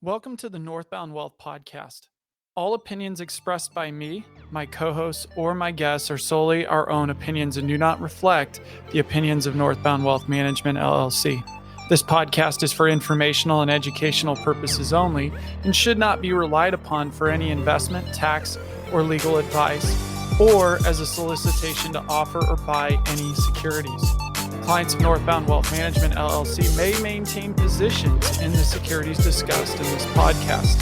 Welcome to the Northbound Wealth Podcast. All opinions expressed by me, my co hosts, or my guests are solely our own opinions and do not reflect the opinions of Northbound Wealth Management, LLC. This podcast is for informational and educational purposes only and should not be relied upon for any investment, tax, or legal advice, or as a solicitation to offer or buy any securities. Clients of Northbound Wealth Management, LLC may maintain positions in the securities discussed in this podcast.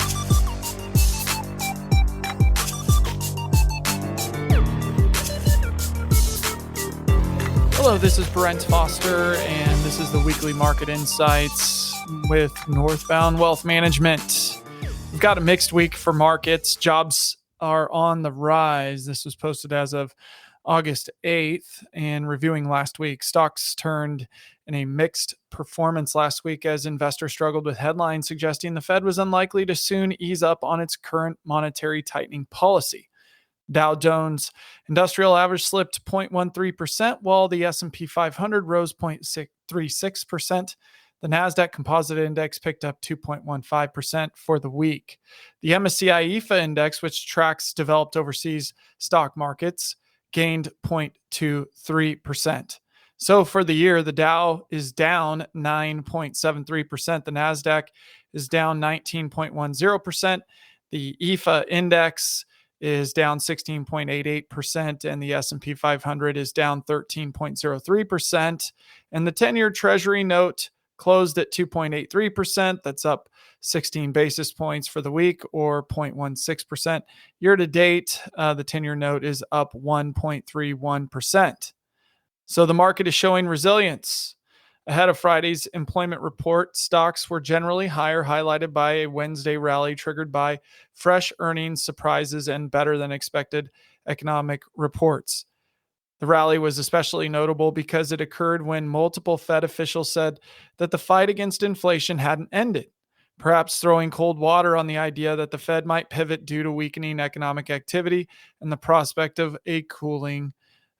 Hello, this is Brent Foster, and this is the Weekly Market Insights with Northbound Wealth Management. We've got a mixed week for markets. Jobs are on the rise. This was posted as of August 8th, and reviewing last week, stocks turned in a mixed performance last week as investors struggled with headlines suggesting the Fed was unlikely to soon ease up on its current monetary tightening policy. Dow Jones Industrial Average slipped 0.13%, while the S&P 500 rose 0.36%. The Nasdaq Composite Index picked up 2.15% for the week. The MSCI EAFE Index, which tracks developed overseas stock markets, gained 0.23%. So for the year, the Dow is down 9.73%. The Nasdaq is down 19.10%. The EAFE index is down 16.88%, and the S&P 500 is down 13.03%. And the 10-year Treasury note closed at 2.83%. That's up 16 basis points for the week, or 0.16%. Year to date, the 10-year note is up 1.31%. So the market is showing resilience. Ahead of Friday's employment report, stocks were generally higher, highlighted by a Wednesday rally triggered by fresh earnings surprises and better than expected economic reports. The rally was especially notable because it occurred when multiple Fed officials said that the fight against inflation hadn't ended, perhaps throwing cold water on the idea that the Fed might pivot due to weakening economic activity and the prospect of a cooling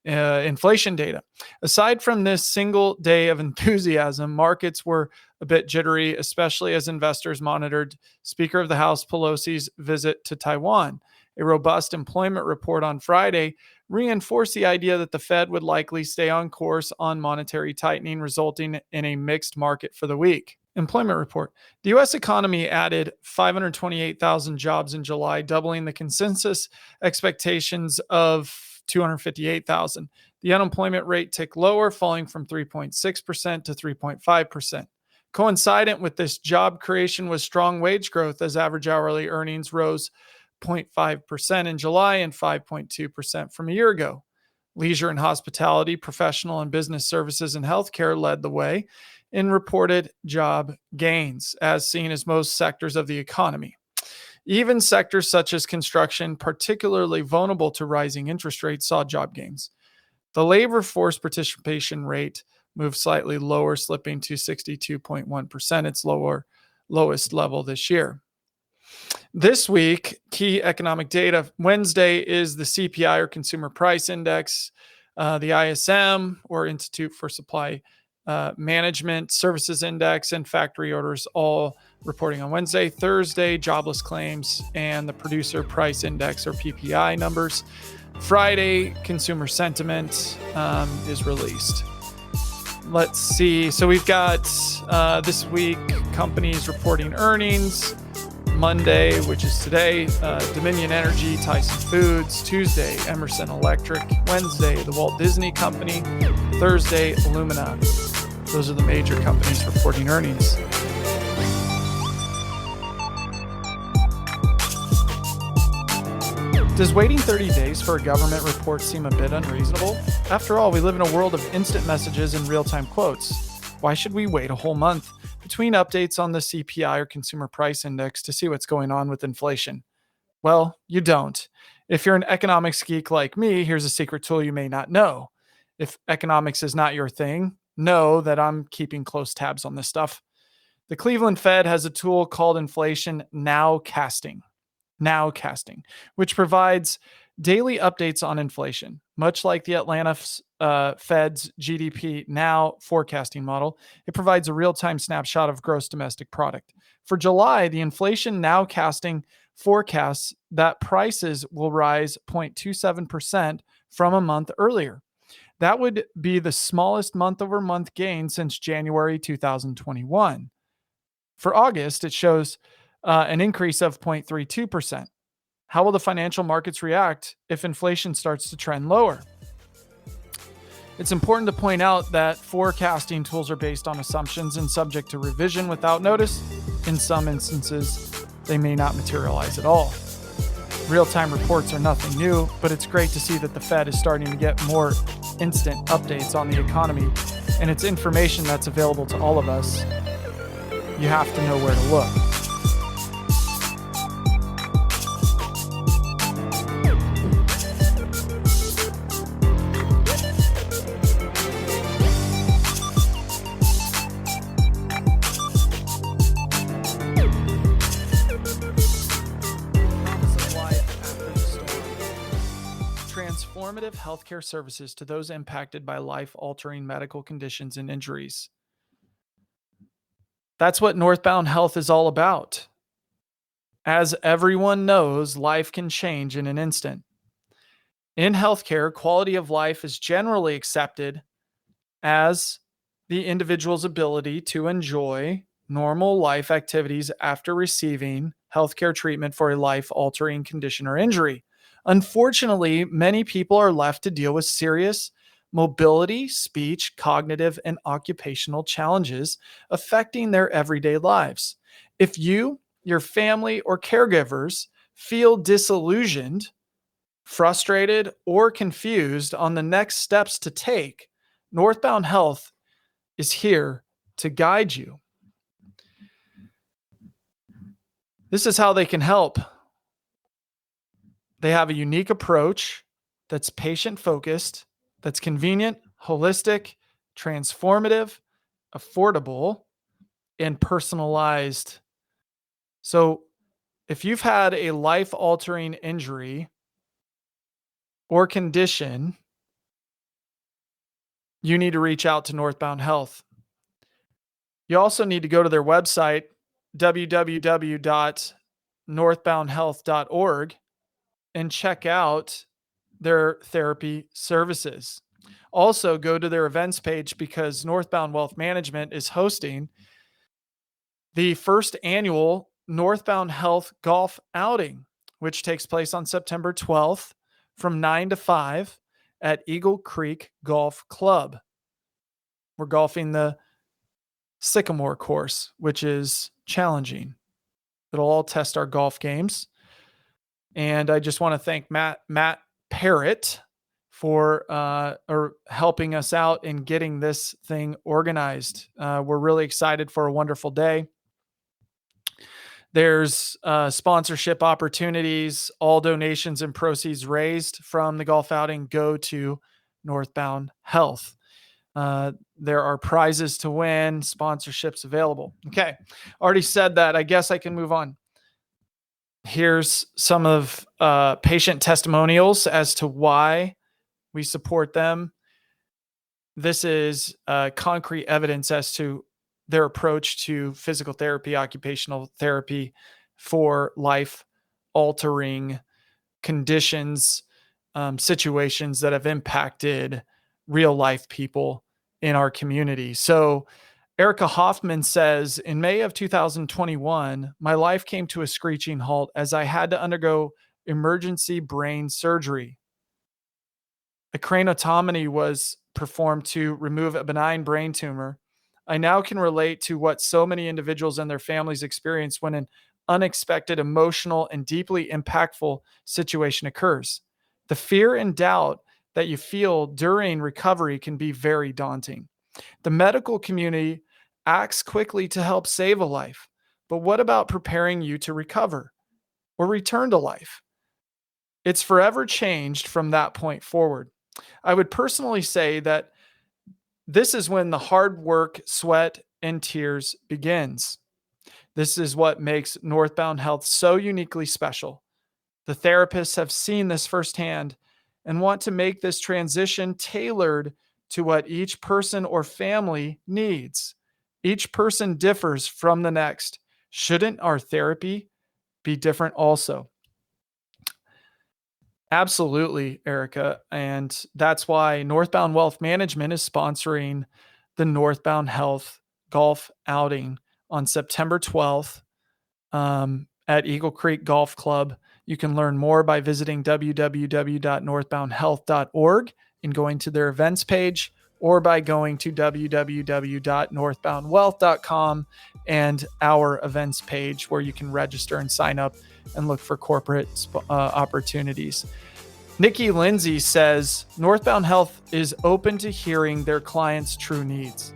inflation data. Aside from this single day of enthusiasm, markets were a bit jittery, especially as investors monitored Speaker of the House Pelosi's visit to Taiwan. A robust employment report on Friday reinforced the idea that the Fed would likely stay on course on monetary tightening, resulting in a mixed market for the week. Employment report. The U.S. economy added 528,000 jobs in July, doubling the consensus expectations of 258,000. The unemployment rate ticked lower, falling from 3.6% to 3.5%. Coincident with this job creation was strong wage growth, as average hourly earnings rose 0.5% in July and 5.2% from a year ago. Leisure and hospitality, professional and business services, and healthcare led the way in reported job gains, as seen as most sectors of the economy. Even sectors such as construction, particularly vulnerable to rising interest rates, saw job gains. The labor force participation rate moved slightly lower, slipping to 62.1%, its lowest level this year. This week, key economic data. Wednesday is the CPI, or Consumer Price Index, the ISM, or Institute for Supply Management Services Index, and factory orders, all reporting on Wednesday. Thursday, jobless claims and the Producer Price Index, or PPI, numbers. Friday, consumer sentiment is released. Let's see. So we've got this week companies reporting earnings. Monday, which is today, Dominion Energy, Tyson Foods. Tuesday, Emerson Electric. Wednesday, the Walt Disney Company. Thursday, Illumina. Those are the major companies reporting earnings. Does waiting 30 days for a government report seem a bit unreasonable? After all, we live in a world of instant messages and real-time quotes. Why should we wait a whole month between updates on the CPI, or Consumer Price Index, to see what's going on with inflation? Well, you don't. If you're an economics geek like me, here's a secret tool you may not know. If economics is not your thing, know that I'm keeping close tabs on this stuff. The Cleveland Fed has a tool called inflation nowcasting, which provides Daily updates on inflation, much like the Atlanta Fed's GDP Now forecasting model, it provides a real time snapshot of gross domestic product. For July, the Inflation Now casting forecasts that prices will rise 0.27% from a month earlier. That would be the smallest month over month gain since January 2021. For August, it shows an increase of 0.32%. How will the financial markets react if inflation starts to trend lower? It's important to point out that forecasting tools are based on assumptions and subject to revision without notice. In some instances, they may not materialize at all. Real-time reports are nothing new, but it's great to see that the Fed is starting to get more instant updates on the economy, and it's information that's available to all of us. You have to know where to look. Transformative healthcare services to those impacted by life-altering medical conditions and injuries. That's what Northbound Health is all about. As everyone knows, life can change in an instant. In healthcare, quality of life is generally accepted as the individual's ability to enjoy normal life activities after receiving healthcare treatment for a life-altering condition or injury. Unfortunately, many people are left to deal with serious mobility, speech, cognitive, and occupational challenges affecting their everyday lives. If you, your family, or caregivers feel disillusioned, frustrated, or confused on the next steps to take, Northbound Health is here to guide you. This is how they can help. They have a unique approach that's patient-focused, that's convenient, holistic, transformative, affordable, and personalized. So if you've had a life-altering injury or condition, you need to reach out to Northbound Health. You also need to go to their website, www.northboundhealth.org, and check out their therapy services. Also, go to their events page because Northbound Wealth Management is hosting the first annual Northbound Health Golf Outing, which takes place on September 12th from 9 to 5 at Eagle Creek Golf Club. We're golfing the Sycamore course, which is challenging. It'll all test our golf games. And I just want to thank Matt Parrott for helping us out in getting this thing organized. We're really excited for a wonderful day. There's sponsorship opportunities. All donations and proceeds raised from the golf outing go to Northbound Health. There are prizes to win, sponsorships available. Okay, already said that. I guess I can move on. Here's some of patient testimonials as to why we support them. This is concrete evidence as to their approach to physical therapy, occupational therapy for life-altering conditions, situations that have impacted real-life people in our community. So Erica Hoffman says, in May of 2021, my life came to a screeching halt as I had to undergo emergency brain surgery. A craniotomy was performed to remove a benign brain tumor. I now can relate to what so many individuals and their families experience when an unexpected, emotional, and deeply impactful situation occurs. The fear and doubt that you feel during recovery can be very daunting. The medical community acts quickly to help save a life, but what about preparing you to recover or return to life? It's forever changed from that point forward. I would personally say that this is when the hard work, sweat, and tears begins. This is what makes Northbound Health so uniquely special. The therapists have seen this firsthand and want to make this transition tailored to what each person or family needs. Each person differs from the next. Shouldn't our therapy be different also? Absolutely, Erica. And that's why Northbound Wealth Management is sponsoring the Northbound Health Golf Outing on September 12th at Eagle Creek Golf Club. You can learn more by visiting www.northboundhealth.org and going to their events page, or by going to www.northboundwealth.com and our events page, where you can register and sign up and look for corporate opportunities. Nikki Lindsay says Northbound Health is open to hearing their clients' true needs.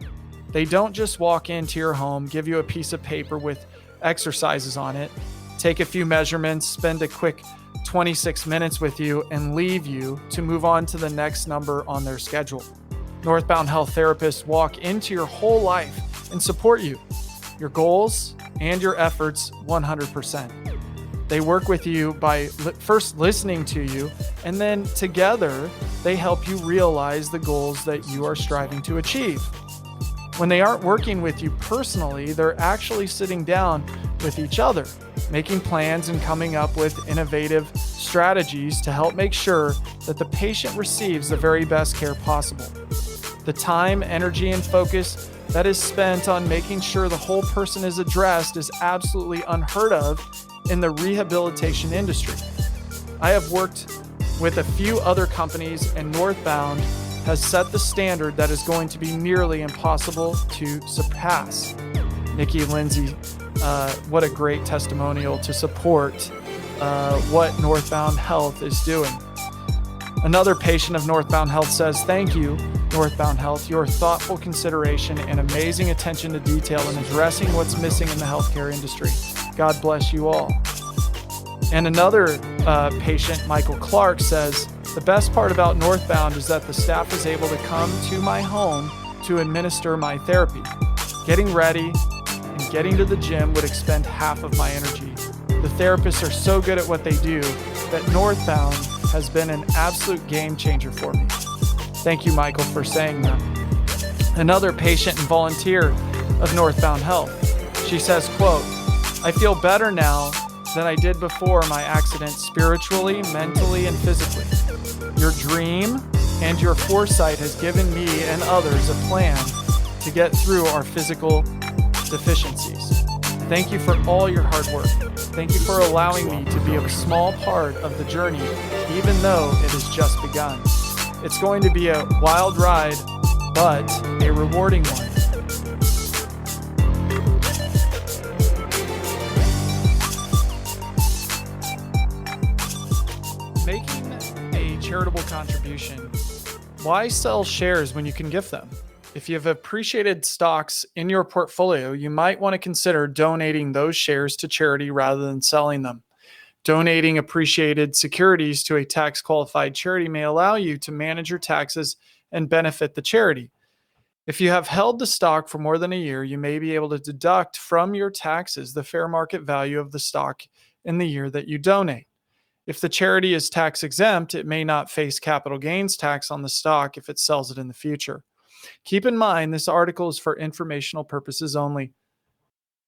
They don't just walk into your home, give you a piece of paper with exercises on it, take a few measurements, spend a quick 26 minutes with you, and leave you to move on to the next number on their schedule. Northbound Health therapists walk into your whole life and support you, your goals, and your efforts 100%. They work with you by first listening to you, and then together they help you realize the goals that you are striving to achieve. When they aren't working with you personally, they're actually sitting down with each other, making plans and coming up with innovative strategies to help make sure that the patient receives the very best care possible. The time, energy, and focus that is spent on making sure the whole person is addressed is absolutely unheard of in the rehabilitation industry. I have worked with a few other companies, and Northbound has set the standard that is going to be nearly impossible to surpass. Nikki Lindsay, what a great testimonial to support what Northbound Health is doing. Another patient of Northbound Health says, "Thank you, Northbound Health. Your thoughtful consideration and amazing attention to detail in addressing what's missing in the healthcare industry. God bless you all." And another patient, Michael Clark, says, "The best part about Northbound is that the staff is able to come to my home to administer my therapy. Getting ready and getting to the gym would expend half of my energy. The therapists are so good at what they do that Northbound has been an absolute game changer for me." Thank you, Michael, for saying that. Another patient and volunteer of Northbound Health, she says, quote, "I feel better now than I did before my accident, spiritually, mentally, and physically. Your dream and your foresight has given me and others a plan to get through our physical deficiencies. Thank you for all your hard work. Thank you for allowing me to be a small part of the journey, even though it has just begun. It's going to be a wild ride, but a rewarding one." Making a charitable contribution. Why sell shares when you can gift them? If you have appreciated stocks in your portfolio, you might want to consider donating those shares to charity rather than selling them. Donating appreciated securities to a tax-qualified charity may allow you to manage your taxes and benefit the charity. If you have held the stock for more than a year, you may be able to deduct from your taxes the fair market value of the stock in the year that you donate. If the charity is tax exempt, it may not face capital gains tax on the stock if it sells it in the future. Keep in mind, this article is for informational purposes only.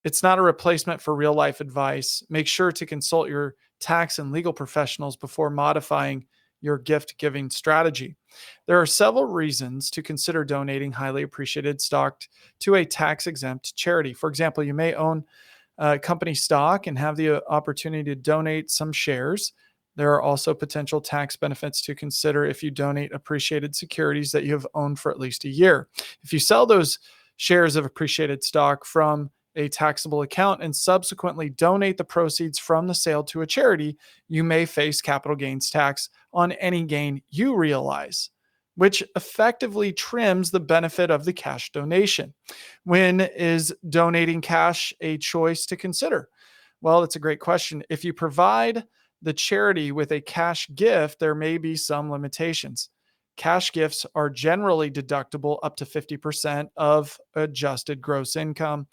It's not a replacement for real life advice. Make sure to consult your tax and legal professionals before modifying your gift giving strategy. There are several reasons to consider donating highly appreciated stock to a tax exempt charity. For example, you may own company stock and have the opportunity to donate some shares. There are also potential tax benefits to consider if you donate appreciated securities that you have owned for at least a year. If you sell those shares of appreciated stock from a taxable account and subsequently donate the proceeds from the sale to a charity, you may face capital gains tax on any gain you realize, which effectively trims the benefit of the cash donation. When is donating cash a choice to consider? Well, it's a great question. If you provide the charity with a cash gift, there may be some limitations. Cash gifts are generally deductible up to 50% of adjusted gross income.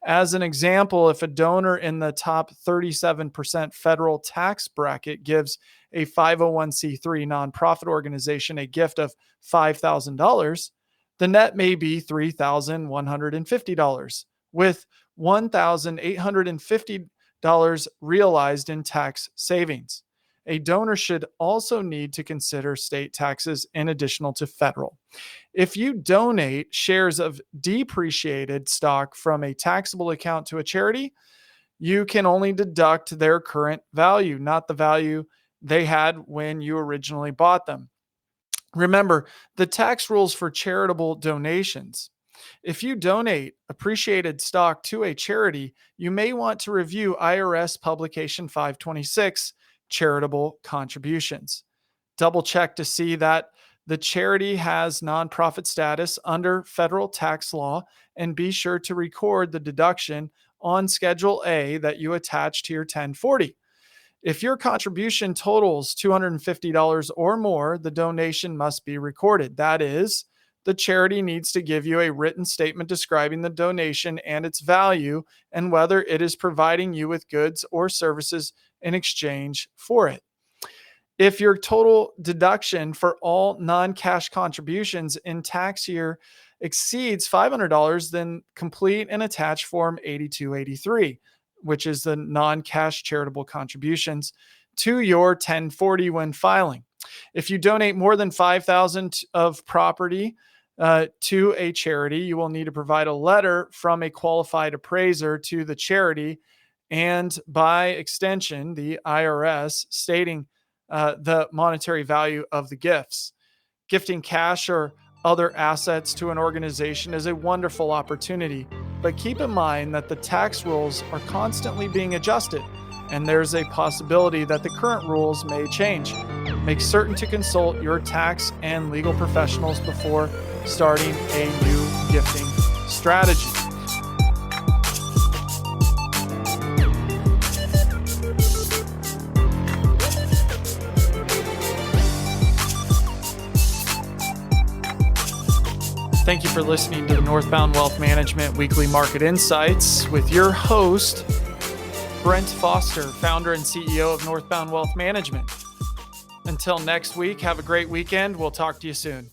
As an example, if a donor in the top 37% federal tax bracket gives a 501c3 nonprofit organization a gift of $5,000, the net may be $3,150, with $1,850 realized in tax savings. A donor should also need to consider state taxes in addition to federal. If you donate shares of depreciated stock from a taxable account to a charity, you can only deduct their current value, not the value they had when you originally bought them. Remember, the tax rules for charitable donations. If you donate appreciated stock to a charity, you may want to review IRS Publication 526, Charitable Contributions. Double check to see that the charity has nonprofit status under federal tax law, and be sure to record the deduction on Schedule A that you attach to your 1040. If your contribution totals $250 or more, the donation must be recorded. That is, the charity needs to give you a written statement describing the donation and its value and whether it is providing you with goods or services in exchange for it. If your total deduction for all non-cash contributions in tax year exceeds $500, then complete and attach Form 8283, which is the non-cash charitable contributions, to your 1040 when filing. If you donate more than $5,000 of property to a charity, you will need to provide a letter from a qualified appraiser to the charity and, by extension, the IRS, stating the monetary value of the gifts. Gifting cash or other assets to an organization is a wonderful opportunity, but keep in mind that the tax rules are constantly being adjusted, and there's a possibility that the current rules may change. Make certain to consult your tax and legal professionals before starting a new gifting strategy. Thank you for listening to the Northbound Wealth Management Weekly Market Insights with your host, Brent Foster, founder and CEO of Northbound Wealth Management. Until next week, have a great weekend. We'll talk to you soon.